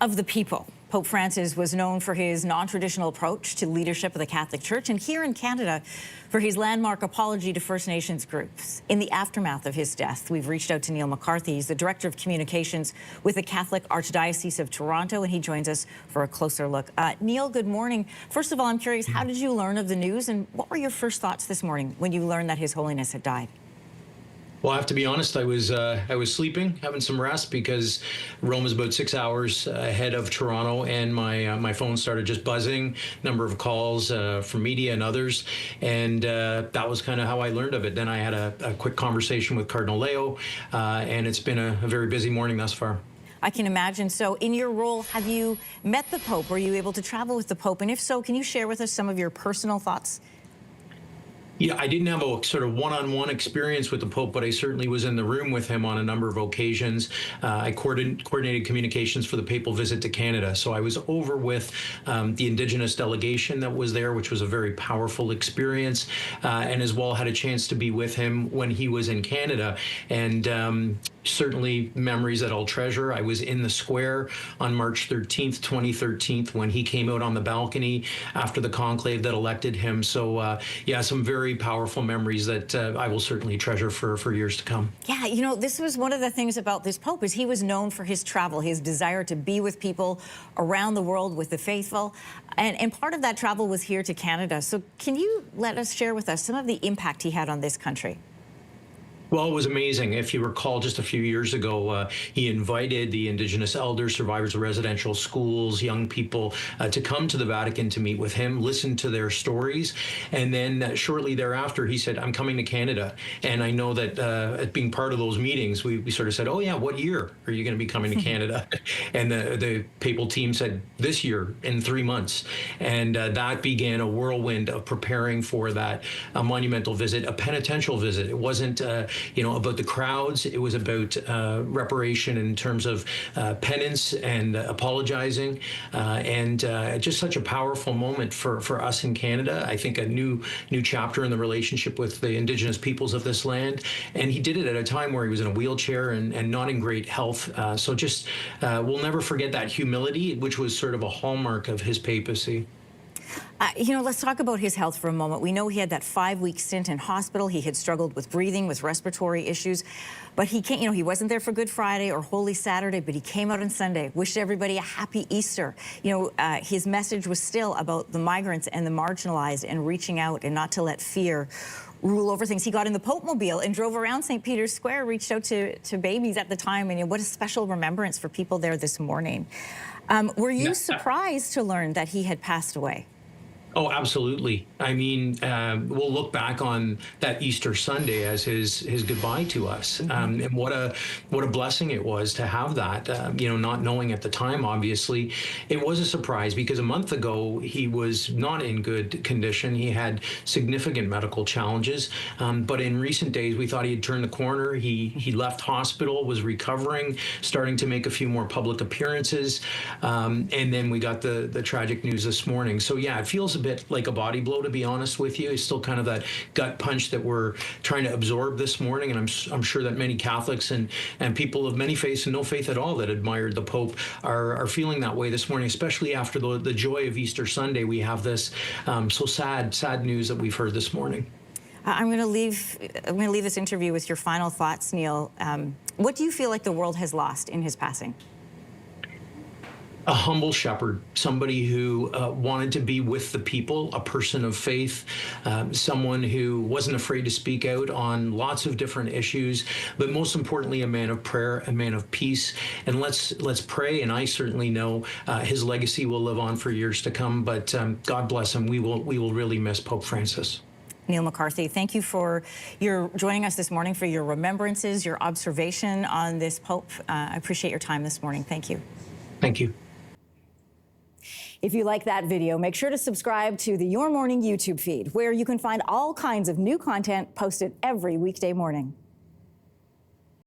Of the people. Pope Francis was known for his non-traditional approach to leadership of the Catholic Church, and here in Canada for his landmark apology to First Nations groups. In the aftermath of his death, we've reached out to Neil McCarthy. He's the Director of Communications with the Catholic Archdiocese of Toronto, and he joins us for a closer look. Neil, good morning. First of all, I'm curious, how did you learn of the news, and what were your first thoughts this morning when you learned that His Holiness had died? Well, I have to be honest, I was sleeping, having some rest, because Rome is about 6 hours ahead of Toronto, and my phone started just buzzing, number of calls from media and others, and that was kind of how I learned of it. Then I had a quick conversation with Cardinal Leo, and it's been a very busy morning thus far. I can imagine. So in your role, have you met the Pope? Were you able to travel with the Pope? And if so, can you share with us some of your personal thoughts? Yeah, I didn't have a sort of one-on-one experience with the Pope, but I certainly was in the room with him on a number of occasions. I coordinated communications for the papal visit to Canada. So I was over with the Indigenous delegation that was there, which was a very powerful experience, and as well had a chance to be with him when he was in Canada. And certainly memories that I'll treasure. I was in the square on March 13th, 2013, when he came out on the balcony after the conclave that elected him. So yeah, some very powerful memories that I will certainly treasure for years to come. Yeah, you know, this was one of the things about this Pope, is he was known for his travel, his desire to be with people around the world, with the faithful. And part of that travel was here to Canada. So can you let us share with us some of the impact he had on this country? Well, it was amazing. If you recall, just a few years ago, he invited the Indigenous elders, survivors of residential schools, young people to come to the Vatican to meet with him, listen to their stories. And then shortly thereafter, he said, I'm coming to Canada. And I know that at being part of those meetings, we sort of said, oh, yeah, what year are you going to be coming to Canada? And the papal team said, this year, in 3 months. And that began a whirlwind of preparing for that monumental visit, a penitential visit. It wasn't about the crowds. It was about reparation in terms of penance and apologizing, and just such a powerful moment for us in Canada. I think a new chapter in the relationship with the Indigenous peoples of this land. And he did it at a time where he was in a wheelchair and not in great health. So just we'll never forget that humility, which was sort of a hallmark of his papacy. Let's talk about his health for a moment. We know he had that 5-week stint in hospital. He had struggled with breathing, with respiratory issues. But he can't, he wasn't there for Good Friday or Holy Saturday, but he came out on Sunday, wished everybody a happy Easter. His message was still about the migrants and the marginalized, and reaching out and not to let fear rule over things. He got in the Pope mobile and drove around St. Peter's Square, reached out to babies at the time. And what a special remembrance for people there this morning. Were you surprised to learn that he had passed away? Oh, absolutely. I mean, we'll look back on that Easter Sunday as his goodbye to us, and what a blessing it was to have that. Not knowing at the time, obviously, it was a surprise, because a month ago he was not in good condition. He had significant medical challenges, but in recent days we thought he had turned the corner. He left hospital, was recovering, starting to make a few more public appearances, and then we got the tragic news this morning. So yeah, it feels a bit like a body blow, to be honest with you. It's still kind of that gut punch that we're trying to absorb this morning, and I'm sure that many Catholics and people of many faiths and no faith at all that admired the Pope are feeling that way this morning, especially after the joy of Easter Sunday. We have this so sad news that we've heard this morning. I'm going to leave this interview with your final thoughts, Neil. What do you feel like the world has lost in his passing? A humble shepherd, somebody who wanted to be with the people, a person of faith, someone who wasn't afraid to speak out on lots of different issues, but most importantly, a man of prayer, a man of peace. And let's pray, and I certainly know his legacy will live on for years to come, but God bless him. We will really miss Pope Francis. Neil McCarthy, thank you for your joining us this morning, for your remembrances, your observation on this Pope. I appreciate your time this morning. Thank you. Thank you. If you like that video, make sure to subscribe to the Your Morning YouTube feed, where you can find all kinds of new content posted every weekday morning.